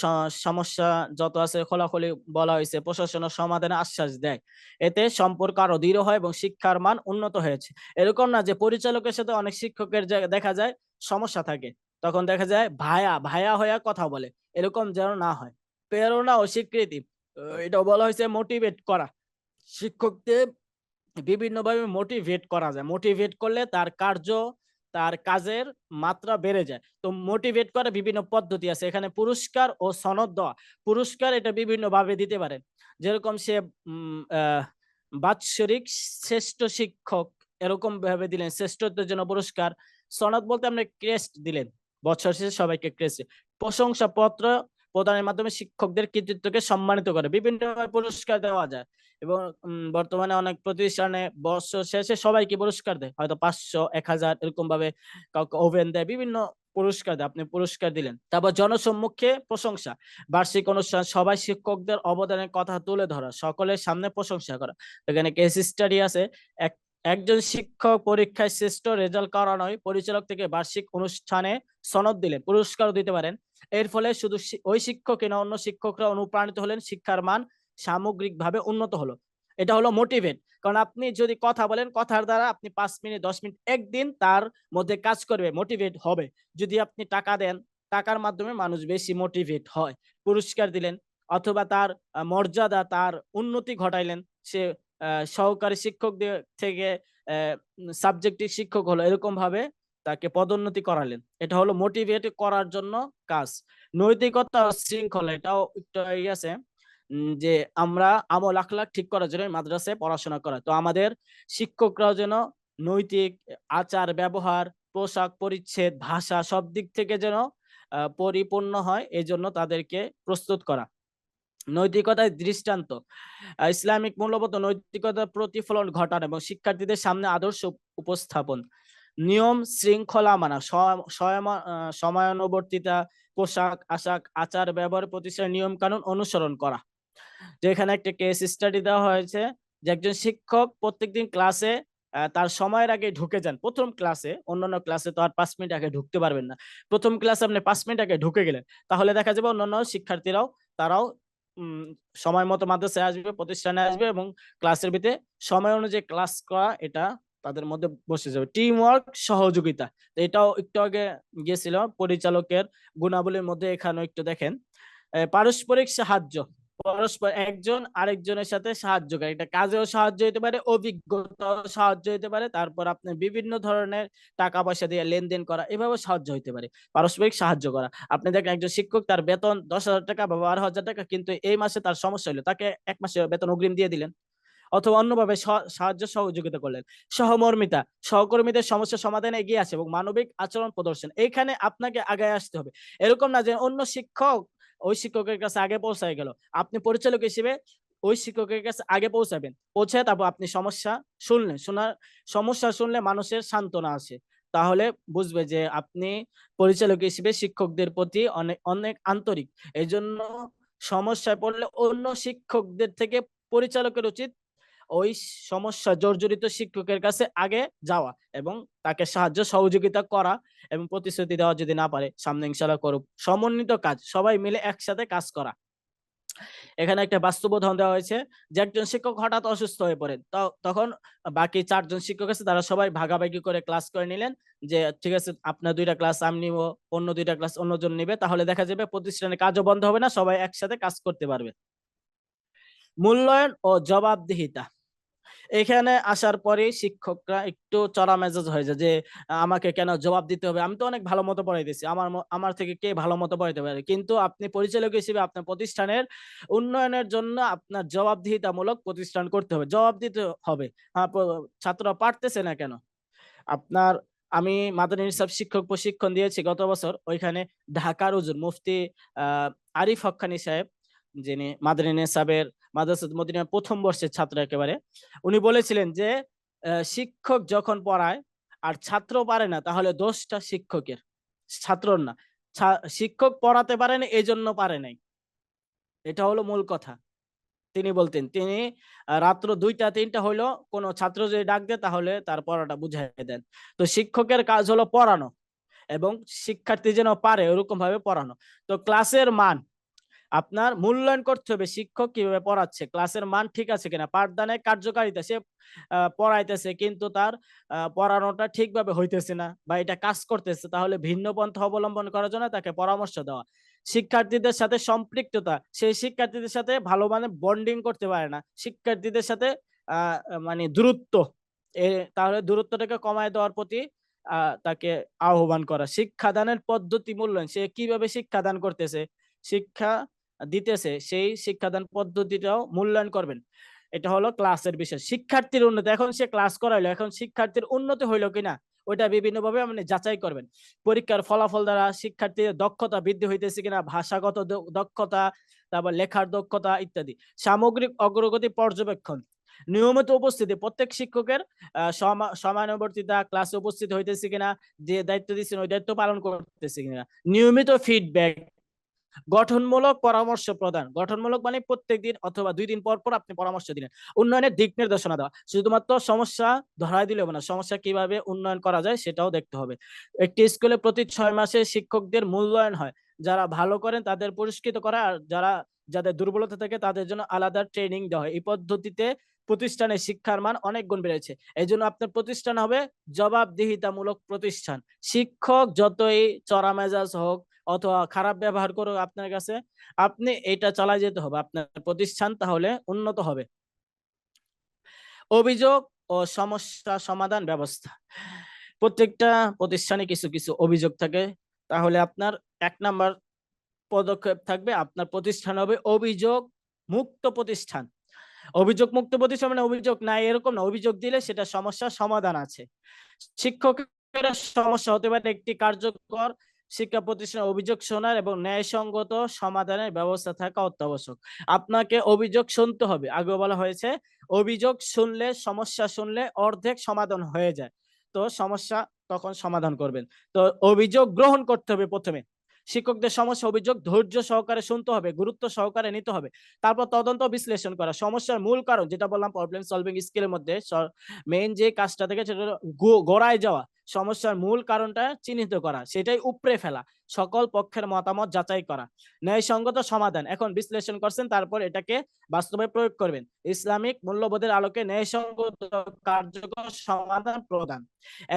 সমস্যা যত আছে খোলাখুলি বলা হয়েছে, প্রশাসনের সমাধানে আশ্বাস দেয়। এতে সম্পর্ক আরো দৃঢ় হয় এবং শিক্ষার মান উন্নত হয়েছে। এরকম না যে পরিচালকের সাথে অনেক শিক্ষকের দেখা যায় সমস্যা থাকে, তখন দেখা যায় ভায়া ভায়া হয়ে কথা বলে, এরকম যেন না হয়। প্রেরণা ও স্বীকৃতি, এটা বলা হয়েছে মোটিভেট করা। শিক্ষকদের বিভিন্নভাবে মোটিভেট করা যায়। মোটিভেট করলে তার তার কাজের মাত্রা বেড়ে যায়। তো মোটিভেট করার বিভিন্ন পদ্ধতি আছে। এখানে পুরস্কার ও সনদ দেওয়া। পুরস্কার এটা বিভিন্নভাবে দিতে পারেন। যেরকম সে বাৎসরিক শ্রেষ্ঠ শিক্ষক এরকম ভাবে দিলেন, শ্রেষ্ঠত্বের জন্য পুরস্কার। সনদ বলতে আপনি ক্রেস্ট দিলেন, বছর শেষে সবাইকে ক্রেস্ট। প্রশংসাপত্র প্রদানের মাধ্যমে শিক্ষকদের কৃতিত্বকে সম্মানিত করে। বিভিন্ন পুরস্কার দেওয়া যায় এবং বর্তমানে অনেক প্রতিষ্ঠানে বছর শেষে সবাইকে পুরস্কার দেয়, হয়তো 500 1000 এরকম ভাবে কাউকে ওভেন দেয়, বিভিন্ন পুরস্কার দেয়, আপনি পুরস্কার দিলেন। তারপর জনসম্মুখে প্রশংসা, বার্ষিক অনুষ্ঠান সবাই শিক্ষকদের অবদানের কথা তুলে ধরা, সকলের সামনে প্রশংসা করা। এখানে কেস স্টাডি আছে। একজন শিক্ষক পরীক্ষায় শ্রেষ্ঠ রেজাল্ট করানোয় পরিচালক থেকে বার্ষিক অনুষ্ঠানে সনদ দিলেন, পুরস্কারও দিতে পারেন। এর ফলে শুধু ওই শিক্ষকই না, অন্য শিক্ষকরা অনুপ্রাণিত হলেন, শিক্ষার মান সামগ্রিকভাবে উন্নত হলো। এটা হলো মোটিভেট। কারণ আপনি যদি কথা বলেন, কথার দ্বারা আপনি 5 মিনিট 10 মিনিট একদিন তার মধ্যে কাজ করবে, মোটিভেট হবে। যদি আপনি টাকা দেন, টাকার মাধ্যমে মানুষ বেশি মোটিভেট হয়। পুরস্কার দিলেন অথবা তার মর্যাদা, তার উন্নতি ঘটাইলেন, সে সহকারী শিক্ষক থেকে সাবজেক্টিভ শিক্ষক হলো, এরকম ভাবে তাকে পদোন্নতি করালেন। এটা হলো মোটিভেট করার জন্য কাজ। নৈতিকতা ও শৃঙ্খলা, এটাও একটু আছে যে আমরা আমল আখলাক ঠিক করার জন্য মাদ্রাসায় পড়াশোনা করা। তো আমাদের শিক্ষকরাও যেন নৈতিক আচার ব্যবহার, পোশাক পরিচ্ছদ, ভাষা সব দিক থেকে যেন পরিপূর্ণ হয়, এই জন্য তাদেরকে প্রস্তুত করা। নৈতিকতার দৃষ্টান্ত, ইসলামিক মূল্যবোধ নৈতিকতার প্রতিফলন ঘটানো এবং শিক্ষার্থীদের সামনে আদর্শ উপস্থাপন। নিয়ম শৃঙ্খলা মানা, সময়ানুবর্তিতা, পোশাক আশাক আচার ব্যবহার প্রতিষ্ঠানের নিয়ম কানুন অনুসরণ করা। যেখানে একটা কেস স্টাডি দেওয়া হয়েছে যে একজন শিক্ষক প্রত্যেকদিন ক্লাসে তার সময়ের আগে ঢুকে যান। প্রথম ক্লাসে, অন্যান্য ক্লাসে তো আর 5 মিনিট আগে ঢুকতে পারবেন না। প্রথম ক্লাসে আপনি 5 মিনিট আগে ঢুকে গেলেন, তাহলে দেখা যাবে অন্যান্য শিক্ষার্থীরাও তারাও সময় মতো মাদ্রাসায় আসবে, প্রতিষ্ঠানে আসবে এবং ক্লাসের ভিতরে সময় অনুযায়ী ক্লাস করা, এটা তাদের মধ্যে বসে যাবে। টিম ওয়ার্ক, সহযোগিতা, এটাও একটু আগে গিয়েছিল পরিচালকের গুণাবলীর মধ্যে, এখানেও একটু দেখেন। পারস্পরিক সাহায্য, পরস্পর একজন আরেকজনের সাথে সাহায্য করে, এটা কাজেও সাহায্য হতে পারে, অভিজ্ঞতাও সাহায্য হতে পারে, তারপর আপনি বিভিন্ন ধরনের টাকা পয়সা দিয়ে লেনদেন করা, এভাবে সাহায্য হতে পারে। পারস্পরিক সাহায্য করা, আপনি দেখেন একজন শিক্ষক তার বেতন 10,000 টাকা বা 12,000 টাকা, কিন্তু এই মাসে তার সমস্যা হলো, তাকে 1 মাসে বেতন অগ্রিম দিয়ে দিলেন অথবা অন্যভাবে সাহায্য সহযোগিতা করলেন। সহমর্মিতা, সহকর্মীদের সমস্যা সমাধানে এগিয়ে আসে এবং মানবিক আচরণ প্রদর্শন, এইখানে আপনাকে আগে আসতে হবে। এরকম না যে অন্য শিক্ষক ওই শিক্ষকের কাছে আগে পৌঁছায় গেল, আপনি পরিচালক হিসেবে ওই শিক্ষকের কাছে আগে পৌঁছাবেন, পৌঁছে তারপর আপনি সমস্যা শুনলেন। সমস্যা শুনলে মানুষের সান্ত্বনা আসে, তাহলে বুঝবে যে আপনি পরিচালক হিসেবে শিক্ষকদের প্রতি অনেক অনেক আন্তরিক। এই জন্য সমস্যায় পড়লে অন্য শিক্ষকদের থেকে পরিচালকের উচিত ওই সমস্যা জর্জরিত শিক্ষকের কাছে আগে যাওয়া এবং তাকে সাহায্য সহযোগিতা করা এবং প্রতিশ্রুতি দেওয়া, যদি না পারে সামনে ইনশাআল্লাহ করুক। সমন্বিত কাজ, সবাই মিলে একসাথে কাজ করা। এখানে একটা বাস্তব উদাহরণ দেওয়া হয়েছে যে একজন শিক্ষক হঠাৎ অসুস্থ হয়ে পড়েন, তখন বাকি 4 জন শিক্ষক আছে, তারা সবাই ভাগাভাগি করে ক্লাস করে নিলেন যে ঠিক আছে আপনার 2টা ক্লাস আমি নিব, অন্য 2টা ক্লাস অন্যজন নিবে, তাহলে দেখা যাবে প্রতিষ্ঠানের কাজও বন্ধ হবে না, সবাই একসাথে কাজ করতে পারবে। মূল্যায়ন ও জবাবদিহিতা, এখানে আসার পরে শিক্ষকরা একটু চড়া মেজাজ হয়ে যায় যে আমাকে কেন জবাব দিতে হবে, আমি তো অনেক ভালো মতো পড়াইতেছি, আমার থেকে কে ভালো মতো পড়াইতে পারে। কিন্তু আপনি পরিচালক হিসেবে আপনার প্রতিষ্ঠানের উন্নয়নের জন্য আপনার জবাবদিহিতামূলক প্রতিষ্ঠান করতে হবে, জবাব দিতে হবে। ছাত্ররা পারতেছে না কেন, আপনার আমি মাদানী নিসাব শিক্ষক প্রশিক্ষণ দিয়েছি গত বছর। ওইখানে ঢাকার হুজুর মুফতি আরিফ হক্কানী সাহেব, যিনি মাদানী নিসাবের মাদ্রাসাতুল মদিনার প্রথম বর্ষের ছাত্র একেবারে, উনি বলেছিলেন যে শিক্ষক যখন পড়ায় আর ছাত্র পারে না, তাহলে দোষটা শিক্ষকের, ছাত্রর না। শিক্ষক পড়াতে পারেন এই জন্য পারে নাই, এটা হলো মূল কথা। তিনি বলতেন, তিনি রাত্র ২টা-৩টা হইলো কোনো ছাত্র যদি ডাক দেয় তাহলে তার পড়াটা বুঝাই দেন। তো শিক্ষকের কাজ হলো পড়ানো এবং শিক্ষার্থী যেন পারে ওরকম ভাবে পড়ানো। তো ক্লাসের মান আপনার মূল্যায়ন করতে হবে, শিক্ষক কিভাবে পড়াচ্ছে, ক্লাসের মান ঠিক আছে কিনা, পাঠদানের কার্যকারিতা, সে পড়াইতেছে কিন্তু তার পড়ানোটা ঠিকভাবে হইতেছে না বা এটা কাজ করতেছে, তাহলে ভিন্ন পন্থা অবলম্বন করার জন্য তাকে পরামর্শ দেওয়া। শিক্ষার্থীদের সাথে সম্পৃক্ততা, সেই শিক্ষার্থীদের সাথে ভালো মানে বন্ডিং করতে পারে না, শিক্ষার্থীদের সাথে মানে দূরত্ব, তাহলে দূরত্বটাকে কমায় দেওয়ার প্রতি তাকে আহ্বান করা। শিক্ষাদানের পদ্ধতি মূল্যায়ন, সে কিভাবে শিক্ষাদান করতেছে, শিক্ষা দিতেছে, সেই শিক্ষাদান পদ্ধতিটাও মূল্যায়ন করবেন। এটা হলো ক্লাসের বিষয়। শিক্ষার্থীর উন্নতি, এখন সে ক্লাস করাইলো, এখন শিক্ষার্থীর উন্নতি হইলো কিনা ওইটা বিভিন্নভাবে আপনি যাচাই করবেন। পরীক্ষার ফলাফল দ্বারা শিক্ষার্থীর দক্ষতা বৃদ্ধি হইতেছে কিনা, ভাষাগত দক্ষতা, তারপর লেখার দক্ষতা ইত্যাদি। সামগ্রিক অগ্রগতি পর্যবেক্ষণ, নিয়মিত উপস্থিতি, প্রত্যেক শিক্ষকের সমানুবর্তিতা, ক্লাসে উপস্থিত হইতেছে কিনা, যে দায়িত্ব দিচ্ছেন ওই দায়িত্ব পালন করতেছে কিনা। নিয়মিত ফিডব্যাক, গঠনমূলক পরামর্শ প্রদান, গঠনমূলক মানে প্রত্যেকদিন অথবা 2 দিন পর পর আপনি পরামর্শ দিলেন। উন্নয়নের দিক নির্দেশনা দেওয়া, শুধুমাত্র সমস্যা ধরাই দিলে হবে না, সমস্যা কিভাবে উন্নয়ন করা যায় সেটাও দেখতে হবে। একটি স্কুলে প্রতি 6 মাসে শিক্ষকদের মূল্যায়ন হয়, যারা ভালো করেন তাদের পুরস্কৃত করা, আর যাদের দুর্বলতা থাকে তাদের জন্য আলাদা ট্রেনিং দেওয়া হয়। এই পদ্ধতিতে প্রতিষ্ঠানের শিক্ষার মান অনেক গুণ বেড়েছে। এই জন্য আপনার প্রতিষ্ঠান হবে জবাবদিহিতামূলক প্রতিষ্ঠান। শিক্ষক যতই চড়া মেজাজ হোক অথবা খারাপ ব্যবহার করো আপনার কাছে, আপনি এটা চালায় যেতে হবে, আপনার প্রতিষ্ঠান তাহলে উন্নত হবে। অভিযোগ ও সমস্যা সমাধান ব্যবস্থা, প্রত্যেকটা প্রতিষ্ঠানে কিছু কিছু অভিযোগ থাকে, তাহলে আপনার 1 নাম্বার পদক্ষেপ থাকবে, আপনার প্রতিষ্ঠান হবে অভিযোগ মুক্ত প্রতিষ্ঠান। অভিযোগ মুক্ত প্রতিষ্ঠান মানে অভিযোগ নাই এরকম না, অভিযোগ দিলে সেটা সমস্যার সমাধান আছে। শিক্ষকের সমস্যা হতে পারে, একটি কার্যকর শিক্ষা প্রতিষ্ঠানের অভিযোগ শোনার এবং ন্যায়সঙ্গত সমাধানের ব্যবস্থা থাকা অত্যাবশ্যক। আপনাকে অভিযোগ শুনতে হবে, আগে বলা হয়েছে অভিযোগ শুনলে, সমস্যা শুনলে অর্ধেক সমাধান হয়ে যায়। তো সমস্যা তখন সমাধান করবেন। তো অভিযোগ গ্রহণ করতে হবে প্রথমে, শিক্ষকদের সমস্যা অভিযোগ ধৈর্য সহকারে শুনতে হবে, গুরুত্ব সহকারে নিতে হবে, তারপর তদন্ত বিশ্লেষণ করা, সমস্যার মূল কারণ যেটা বললাম প্রবলেম সলভিং স্কিলের মধ্যে মেইন যে কাজটা থেকে সেটা গোড়ায় যাওয়া, সমস্যার মূল কারণটা চিহ্নিত করা, সেটাই উপড়ে ফেলা, সকল পক্ষের মতামত যাচাই করা, ন্যায়সঙ্গত সমাধান, এখন বিশ্লেষণ করছেন তারপর এটাকে বাস্তবে প্রয়োগ করবেন, ইসলামিক মূল্যবোধের আলোকে ন্যায়সঙ্গত কার্যকর সমাধান প্রদান।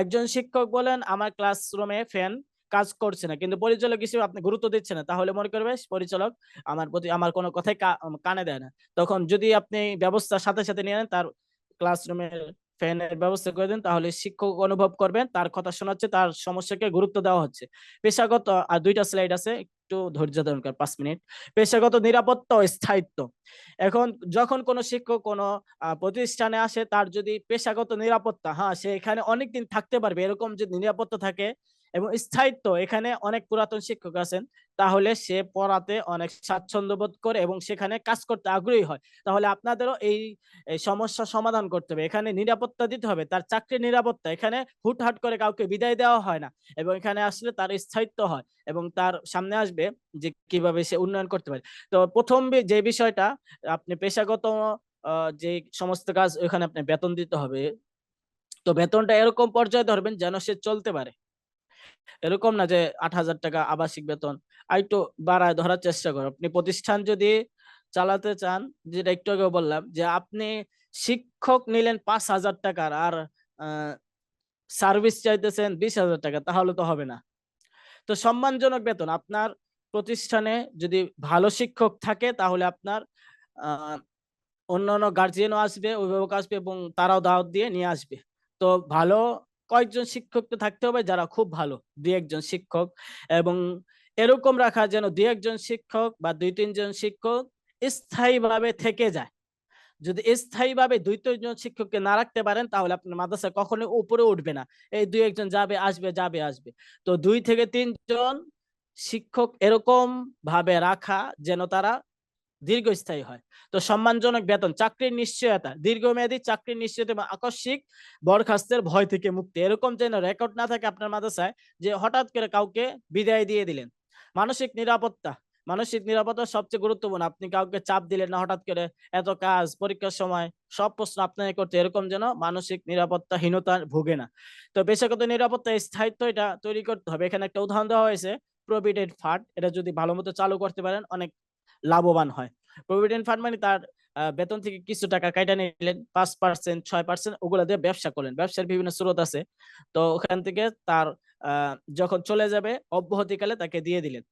একজন শিক্ষক বলেন আমার ক্লাসরুমে ফ্যান কাজ করছে না, কিন্তু পরিচালক হিসেবে আপনি গুরুত্ব দিচ্ছেন না, তাহলে মনে করবে পরিচালক আমার প্রতি আমার কোনো কথাই কানে দেয় না। তখন যদি আপনি ব্যবস্থার সাথে সাথে নিয়ে নেন, তার ক্লাসরুমের ফ্যানের ব্যবস্থা করে দেন, তাহলে শিক্ষক অনুভব করবেন তার কথা শোনাচ্ছে, তার সমস্যাকে গুরুত্ব দেওয়া হচ্ছে। পেশাগত, আর 2টা স্লাইড আছে, একটু ধৈর্য দরকার 5 মিনিট। পেশাগত নিরাপত্তা ও স্থায়িত্ব, এখন যখন কোনো শিক্ষক কোনো প্রতিষ্ঠানে আসে, তার যদি পেশাগত নিরাপত্তা, হ্যাঁ সে এখানে অনেকদিন থাকতে পারবে এরকম যদি নিরাপত্তা থাকে এবং স্থায়িত্ব, এখানে অনেক পুরাতন শিক্ষক আছেন, তাহলে সে পড়াতে অনেক স্বাচ্ছন্দ্য বোধ করে এবং সেখানে কাজ করতে আগ্রহী হয়, তাহলে আপনাদেরও এই সমস্যা সমাধান করতে হবে, এখানে নিরাপত্তা দিতে হবে, তার চাকরির নিরাপত্তা, এখানে হুটহাট করে কাউকে বিদায় দেওয়া হয় না, এবং এখানে আসলে তার স্থায়িত্ব হয় এবং তার সামনে আসবে যে কিভাবে সে উন্নয়ন করতে পারে। তো প্রথম যে বিষয়টা, আপনি পেশাগত যে সমস্ত কাজ ওখানে আপনি বেতন দিতে হবে। তো বেতনটা এরকম পর্যায়ে ধরবেন যেন সে চলতে পারে, এরকম না যে 8,000 টাকা আবাসিক বেতন, আর একটু বাড়ায় ধরার চেষ্টা করো। আপনি প্রতিষ্ঠান যদি চালাতে চান, যেটা একটু আগে বললাম যে আপনি শিক্ষক নিলেন 5,000 টাকার আর সার্ভিস চাইতেছেন 20,000 টাকা, তাহলে তো হবে না। তো সম্মানজনক বেতন, আপনার প্রতিষ্ঠানে যদি ভালো শিক্ষক থাকে তাহলে আপনার অন্যান্য গার্জিয়ানও আসবে, অভিভাবক আসবে এবং তারাও দাওয়াত দিয়ে নিয়ে আসবে। তো ভালো কয়েকজন শিক্ষক তো থাকতে হবে যারা খুব ভালো, 2-1 জন শিক্ষক, এবং এরকম রাখা যেন 2-1 জন শিক্ষক বা 2-3 জন শিক্ষক স্থায়ীভাবে থেকে যায়। যদি স্থায়ীভাবে 2-3 জন শিক্ষককে না রাখতে পারেন তাহলে আপনার মাদ্রাসা কখনোই উপরে উঠবে না। এই 2-1 জন যাবে আসবে। তো 2 থেকে 3 জন শিক্ষক এরকম ভাবে রাখা যেন তারা দীর্ঘস্থায়ী হয়। তো সম্মানজনক বেতন, চাকরির নিশ্চয়তা, দীর্ঘমেয়াদী চাকরির নিশ্চয়তা এবং আকস্মিক বরখাস্তের ভয় থেকে মুক্তি। এরকম যেন রেকর্ড না থাকে আপনার মাদ্রাসায় যে হঠাৎ করে কাউকে বিদায় দিয়ে দিলেন। মানসিক নিরাপত্তা, মানসিক নিরাপত্তা সবচেয়ে গুরুত্বপূর্ণ। আপনি কাউকে চাপ দিলেন না হঠাৎ করে, এত কাজ, পরীক্ষার সময় সব প্রশ্ন আপনাকে করতে, এরকম যেন মানসিক নিরাপত্তাহীনতা ভোগে না। তো পেশাগত নিরাপত্তা, স্থায়িত্ব এটা তৈরি করতে হবে। এখানে একটা উদাহরণ দেওয়া হয়েছে প্রভিডেন্ট ফান্ড, এটা যদি ভালো মতো চালু করতে পারেন অনেক লাভবান হয়। প্রভিডেন্ট ফান্ড মানে তার বেতন থেকে কিছু টাকা কাইটা নিলেন, 5%, 6%, ওগুলা দিয়ে ব্যবসা করলেন। ব্যবসার বিভিন্ন স্রোত আছে, তো ওখান থেকে তার যখন চলে যাবে অব্যাহতিকালে তাকে দিয়ে দিলেন।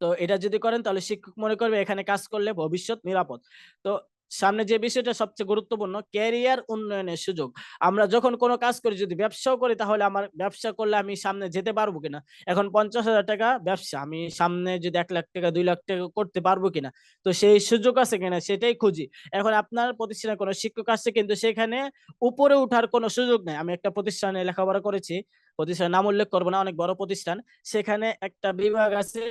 তো এটা যদি করেন তাহলে শিক্ষক মনে করবে এখানে কাজ করলে ভবিষ্যৎ নিরাপদ। তো সামনে যে বিষয়টা সবচেয়ে গুরুত্বপূর্ণ, ক্যারিয়ার উন্নয়নের সুযোগ। আমরা যখন কোনো কাজ করি, যদি ব্যবসাও করি, তাহলে আমার ব্যবসা করলে আমি সামনে যেতে পারবো কিনা। এখন 50,000 টাকা ব্যবসা, আমি সামনে যদি 1 লাখ টাকা 2 লাখ টাকা করতে পারবো কিনা, তো সেই সুযোগ আছে কিনা সেটাই খুঁজি। এখন আপনার প্রতিষ্ঠানে কোনো শিক্ষক আসছে কিন্তু সেখানে উপরে উঠার কোনো সুযোগ নেই। আমি একটা প্রতিষ্ঠানে লেখাপড়া করেছি, প্রতিষ্ঠানের নাম উল্লেখ করবো না, অনেক বড় প্রতিষ্ঠান। সেখানে একটা বিভাগ আছে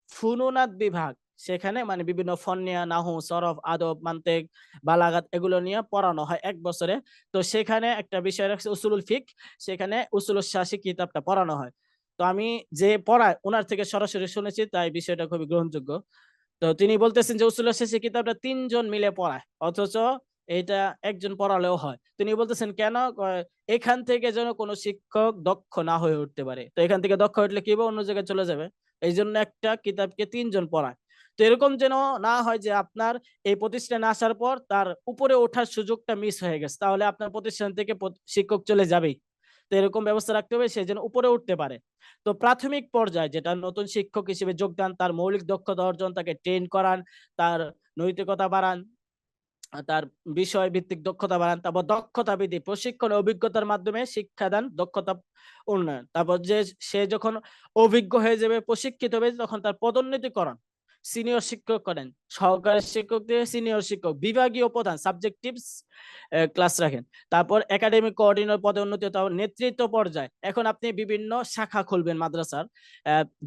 ফুনুনাত বিভাগ। সেখানে মানে বিভিন্ন ফন নিয়া, নাহু, সরফ, আদব, মান্তেক, বালাগাত এগুলো নিয়ে পড়ানো হয় 1 বছরে। তো সেখানে একটা বিষয় রাখছে উসুলুল ফিক, সেখানে উসুলুল শাসি কিতাবটা পড়ানো হয়। তো আমি যে পড়ায় উনার থেকে সরাসরি শুনেছি, তাই বিষয়টা খুবই গ্রহণযোগ্য। তো তিনি বলতেছেন যে উসুলুল শাসি কিতাবটা 3 জন মিলে পড়ায়, অথচ এটা একজন পড়ালেও হয়। তিনি বলতেছেন কেন? এখান থেকে যেন কোনো শিক্ষক দক্ষ না হয়ে উঠতে পারে। তো এখান থেকে দক্ষ উঠলে কি হবে? অন্য জায়গায় চলে যাবে। এইজন্য একটা কিতাবকে ৩ জন পড়ায়। তো এরকম যেন না হয় যে আপনার এই প্রতিষ্ঠানে আসার পর তার উপরে ওঠার সুযোগটা মিস হয়ে গেছে। তাহলে আপনার প্রতিষ্ঠান থেকে শিক্ষক চলে যাবেই। তো এরকম ব্যবস্থা রাখতে হবে সে যেন উপরে উঠতে পারে। তো প্রাথমিক পর্যায়ে যেটা নতুন শিক্ষক হিসেবে যোগদান, তার মৌলিক দক্ষতা অর্জন, তাকে ট্রেন করান, তার নৈতিকতা বাড়ান, তার বিষয় ভিত্তিক দক্ষতা বাড়ান, তারপর দক্ষতা বৃদ্ধি, প্রশিক্ষণ, অভিজ্ঞতার মাধ্যমে শিক্ষাদান, দক্ষতা উন্নয়ন। তারপর যে সে যখন অভিজ্ঞ হয়ে যাবে, প্রশিক্ষিত হবে, তখন তার পদোন্নতিকরণ, সিনিয়র শিক্ষক করেন, সহকারী শিক্ষক দিয়ে সিনিয়র শিক্ষক, বিভাগীয় প্রধান, সাবজেক্টিভ ক্লাস রাখেন। তারপর একাডেমিক কোঅর্ডিনেটর পদে উন্নতি, তারপর নেতৃত্ব পর্যায়ে। এখন আপনি বিভিন্ন শাখা খুলবেন মাদ্রাসার,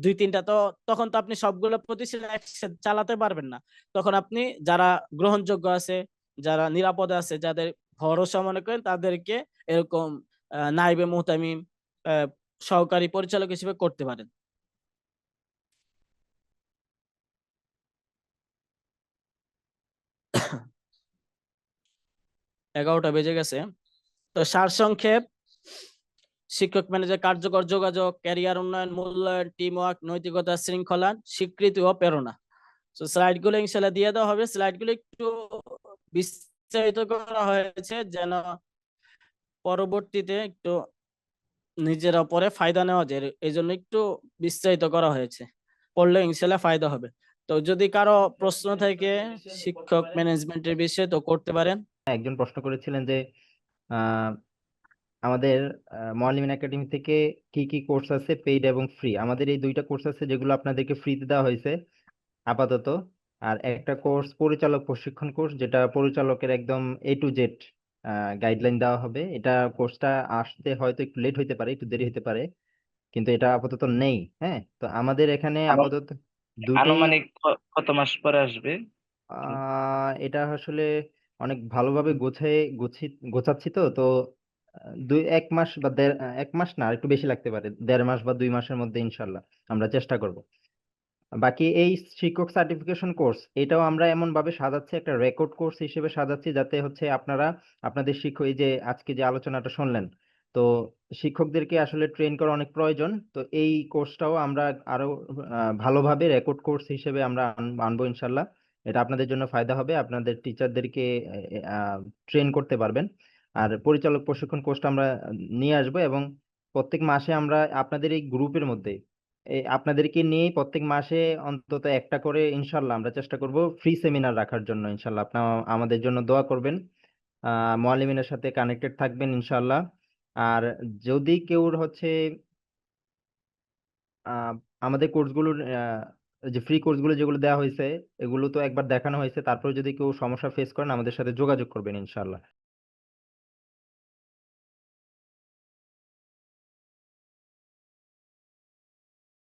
2-3টা। তো তখন তো আপনি সবগুলো প্রতিষ্ঠান একসাথে চালাতে পারবেন না। তখন আপনি যারা গ্রহণযোগ্য আছে, যারা নিরাপদে আছে, যাদের ভরসা মনে করেন, তাদেরকে এরকম নাইবে মুহতামিম, সহকারী পরিচালক হিসেবে করতে পারেন। এগারোটা বেজে গেছে। তো সারসংক্ষেপ: শিক্ষক ম্যানেজার কার্যকর যোগাযোগ, ক্যারিয়ার উন্নয়ন, মূল্যায়ন, টিম ওয়ার্ক, নৈতিকতা, শৃঙ্খলা, স্বীকৃতি ও প্রেরণা। তো স্লাইড গুলো ইনশাল্লাহ দিয়ে দেওয়া হবে। স্লাইড গুলো একটু বিস্তারিত করা হয়েছে যেন পরবর্তীতে একটু নিজেরা পরে ফায়দা নেওয়া যায়, এই জন্য একটু বিস্তারিত করা হয়েছে। পড়লে ইনশাল্লাহ ফায়দা হবে। তো যদি কারো প্রশ্ন থাকে শিক্ষক ম্যানেজমেন্টের বিষয়ে তো করতে পারেন। একজন প্রশ্ন করেছিলেন যে আহ, আমাদের মোয়াল্লিমিন একাডেমি থেকে কি কি কোর্স আছে পেইড এবং ফ্রি। আমাদের এই দুইটা কোর্স আছে যেগুলো আপনাদেরকে ফ্রিতে দেওয়া হয়েছে আপাতত। আর একটা কোর্স পরিচালক প্রশিক্ষণ কোর্স, যেটা পরিচালকের একদম A to Z গাইডলাইন দেওয়া হবে। এটা কোর্সটা আসতে হয়তো একটু লেট হইতে পারে, একটু দেরি হতে পারে, কিন্তু এটা আপাতত নেই। হ্যাঁ, তো আমাদের এখানে আপাতত দুইটাই। আনুমানিক কত মাস পরে আসবে? এটা আসলে অনেক ভালোভাবে গোছাচ্ছি তো তো 1 মাস বা 1 মাস না, আর একটু বেশি লাগতে পারে, 1.5 মাস বা 2 মাসের মধ্যে ইনশাল্লাহ আমরা চেষ্টা করব। বাকি এই শিক্ষক সার্টিফিকেশন কোর্স, এটাও আমরা এমন ভাবে সাজাচ্ছি, একটা রেকর্ড কোর্স হিসেবে সাজাচ্ছি, যাতে হচ্ছে আপনারা আপনাদের শিক্ষক, এই যে আজকে যে আলোচনাটা শুনলেন, তো শিক্ষকদেরকে আসলে ট্রেন করা অনেক প্রয়োজন। তো এই কোর্সটাও আমরা আরো ভালোভাবে রেকর্ড কোর্স হিসেবে আমরা আনবো ইনশাল্লাহ। এটা আপনাদের জন্য ফায়দা হবে, আপনাদের টিচারদেরকে ট্রেন করতে পারবেন। আর পরিচালক প্রশিক্ষণ কোর্সটা আমরা নিয়ে আসবো, এবং প্রত্যেক মাসে আমরা আপনাদের এই গ্রুপের মধ্যে আপনাদেরকে নিয়ে প্রত্যেক মাসে অন্তত একটা করে ইনশাল্লাহ আমরা চেষ্টা করব ফ্রি সেমিনার রাখার জন্য। ইনশাল্লাহ আপনারা আমাদের জন্য দোয়া করবেন, মুআল্লিমিনের সাথে কানেক্টেড থাকবেন ইনশাল্লাহ। আর যদি কেউ হচ্ছে আহ, আমাদের কোর্সগুলোর যে ফ্রি কোর্সগুলো যেগুলো দেওয়া হয়েছে এগুলো তো একবার দেখানো হয়েছে, তারপরে যদি কেউ সমস্যা ফেস করেন আমাদের সাথে যোগাযোগ করবেন ইনশাল্লাহ।